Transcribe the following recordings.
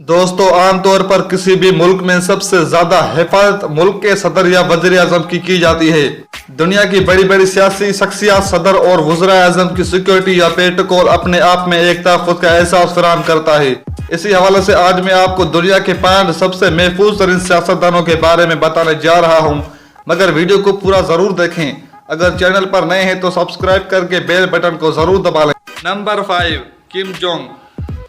दोस्तों, आमतौर पर किसी भी मुल्क में सबसे ज्यादा हिफाजत मुल्क के सदर या वज़ीर आज़म की जाती है। दुनिया की बड़ी बड़ी सियासी शख्सियत सदर और वज़ीर आज़म की सिक्योरिटी या प्रोटोकॉल अपने आप में एक तहफ़्फ़ुज़ का एहसास फराहम करता है। इसी हवाले से आज मैं आपको दुनिया के 5 सबसे महफूज तरीन सियासतदानों के बारे में बताने जा रहा हूँ, मगर वीडियो को पूरा जरूर देखें। अगर चैनल पर नए हैं तो सब्सक्राइब करके बेल बटन को जरूर दबा लें। Number 5, Kim Jong.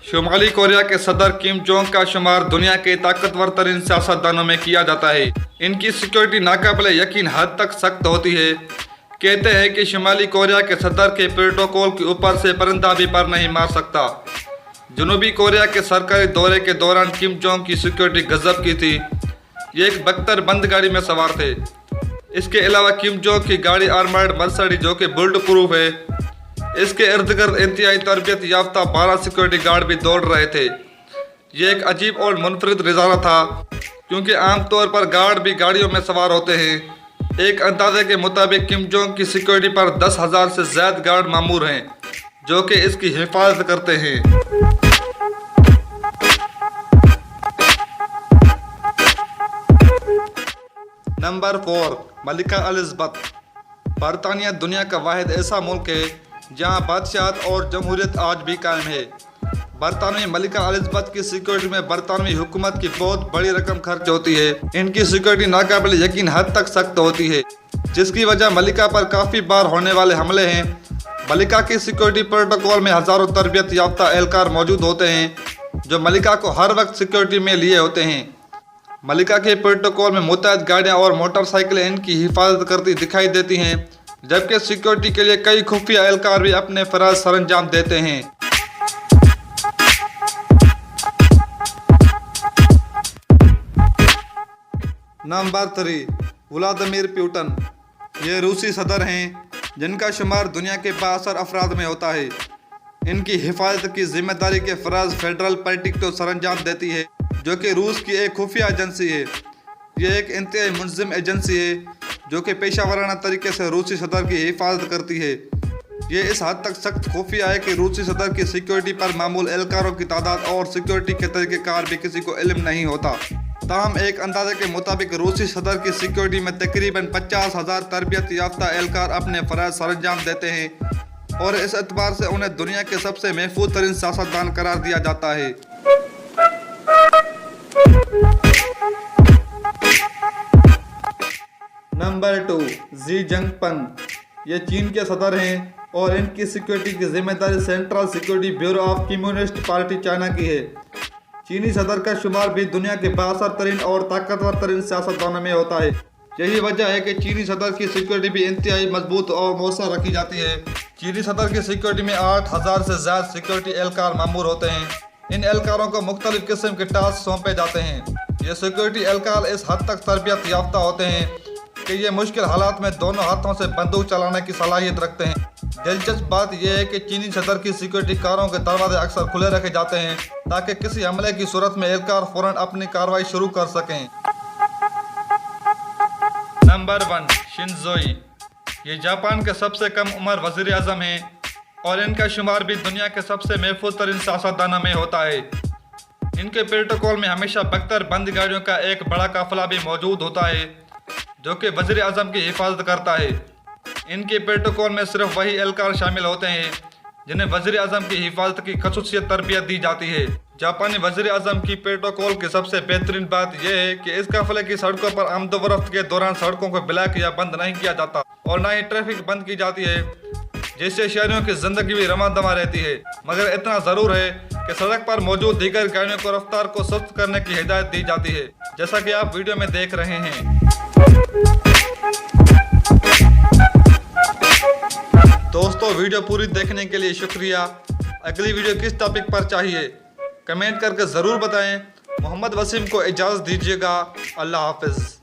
शुमाली कोरिया के सदर किम जोंग का शुमार दुनिया के ताकतवर तरीन सियासतदानों में किया जाता है। इनकी सिक्योरिटी नाकाबिले यकीन हद तक सख्त होती है। कहते हैं कि शुमाली कोरिया के सदर के प्रोटोकॉल के ऊपर से परिंदा भी पर नहीं मार सकता। जनूबी कोरिया के सरकारी दौरे के दौरान किम जोंग की सिक्योरिटी गजब की थी। ये एक बख्तर बंद गाड़ी में सवार थे। इसके अलावा किम जोंग की गाड़ी आर्मर्ड मर्सिडीज जो कि बुलेट प्रूफ है। इसके इर्द गिर्द इंतहाई तरबियत याफ्ता 12 सिक्योरिटी गार्ड भी दौड़ रहे थे। ये एक अजीब और मुनफरिद नज़ारा था, क्योंकि आमतौर पर गार्ड भी गाड़ियों में सवार होते हैं। एक अंदाजे के मुताबिक किम जोंग की सिक्योरिटी पर 10,000 से ज़्यादा गार्ड मामूर हैं, जो कि इसकी हिफाजत करते हैं। नंबर 4, मलिका एलिज़ाबेथ। बरतानिया दुनिया का वाहिद ऐसा मुल्क है जहां बादशाहत और जमहूरियत आज भी कायम है। बरतानवी मलिका एलिज़ाबेथ की सिक्योरिटी में बरतानवी हुकूमत की बहुत बड़ी रकम खर्च होती है। इनकी सिक्योरिटी नाकाबिले यकीन हद तक सख्त होती है, जिसकी वजह मलिका पर काफ़ी बार होने वाले हमले हैं। मलिका की सिक्योरिटी प्रोटोकॉल में हज़ारों तरबियत याफ्ता एहलकार मौजूद होते हैं, जो मलिका को हर वक्त सिक्योरिटी में लिए होते हैं। मलिका के प्रोटोकॉल में मुतअद्दिद गाड़ियाँ और मोटरसाइकिलें इनकी हिफाजत करती दिखाई देती हैं, जबकि सिक्योरिटी के लिए कई खुफिया एहलकार भी अपने फराज सरंजाम देते हैं। Number 3, Vladimir Putin. ये रूसी सदर हैं, जिनका शुमार दुनिया के बाअसर अफराद में होता है। इनकी हिफाजत की जिम्मेदारी के फराज फेडरल पार्टी सरंजाम देती है, जो कि रूस की एक खुफिया एजेंसी है। यह एक इंतहाई मुनज़्ज़म एजेंसी है, जो कि पेशावराना तरीके से रूसी सदर की हिफाजत करती है। ये इस हद तक सख्त खुफिया है कि रूसी सदर की सिक्योरिटी पर मामूल एहलकारों की तादाद और सिक्योरिटी के तरीक़ेकार भी किसी को इल्म नहीं होता। ताहम एक अंदाजे के मुताबिक रूसी सदर की सिक्योरिटी में तकरीबन 50,000 तरबियत याफ्ता एहलकार अपने फ़राइज़ सरंजाम देते हैं, और इस एतबार से उन्हें दुनिया के सबसे महफूज तरीन सियासतदान करार दिया जाता है। Number 2, Xi Jinping. ये चीन के सदर हैं और इनकी सिक्योरिटी की जिम्मेदारी central security bureau of communist party China की है। चीनी सदर का शुमार भी दुनिया के बाअसर तरीन और ताकतवर तरीन सियासतदानों में होता है। यही वजह है कि चीनी सदर की सिक्योरिटी भी इंतहाई मजबूत और मौसर रखी जाती है। चीनी सदर की सिक्योरिटी में 8,000 से ज़्यादा सिक्योरिटी एहलकार मामूर होते हैं। इन एहलकारों को मुख्तलिफ किस्म के टास्क सौंपे जाते हैं। ये सिक्योरिटी एहलकार इस हद तक तरबियत याफ्ता होते हैं कि ये मुश्किल हालात में दोनों हाथों से बंदूक चलाने की सलाहियत रखते हैं। दिलचस्प बात यह है कि चीनी सदर की सिक्योरिटी कारों के दरवाजे अक्सर खुले रखे जाते हैं, ताकि किसी हमले की सूरत में एहलकार फौरन अपनी कार्रवाई शुरू कर सकें। Number 1, Shinzo Abe. ये जापान के सबसे कम उम्र वज़ीर आज़म हैं, और इनका शुमार भी दुनिया के सबसे महफूज तरीन सियासतदानों में होता है। इनके प्रोटोकॉल में हमेशा बख्तर बंद गाड़ियों का एक बड़ा काफिला भी मौजूद होता है, जो कि वज़ीर आज़म की हिफाजत करता है। इनके प्रोटोकॉल में सिर्फ वही एहलकार शामिल होते हैं जिन्हें वज़ीर आज़म की हिफाजत की खसूसियत तरबियत दी जाती है। जापानी वज़ीर आज़म की प्रोटोकॉल की सबसे बेहतरीन बात यह है कि इस काफिले की सड़कों पर आमदोरफ्त के दौरान सड़कों को ब्लॉक या बंद नहीं किया जाता, और न ही ट्रैफिक बंद की जाती है, जिससे शहरियों की ज़िंदगी भी रमा दमा रहती है। मगर इतना ज़रूर है कि सड़क पर मौजूद दीगर गाड़ियों को रफ्तार को सुस्त करने की हिदायत दी जाती है, जैसा कि आप वीडियो में देख रहे हैं। दोस्तों, वीडियो पूरी देखने के लिए शुक्रिया। अगली वीडियो किस टॉपिक पर चाहिए कमेंट करके ज़रूर बताएं। मोहम्मद वसीम को इजाज़त दीजिएगा। अल्लाह हाफ़िज़।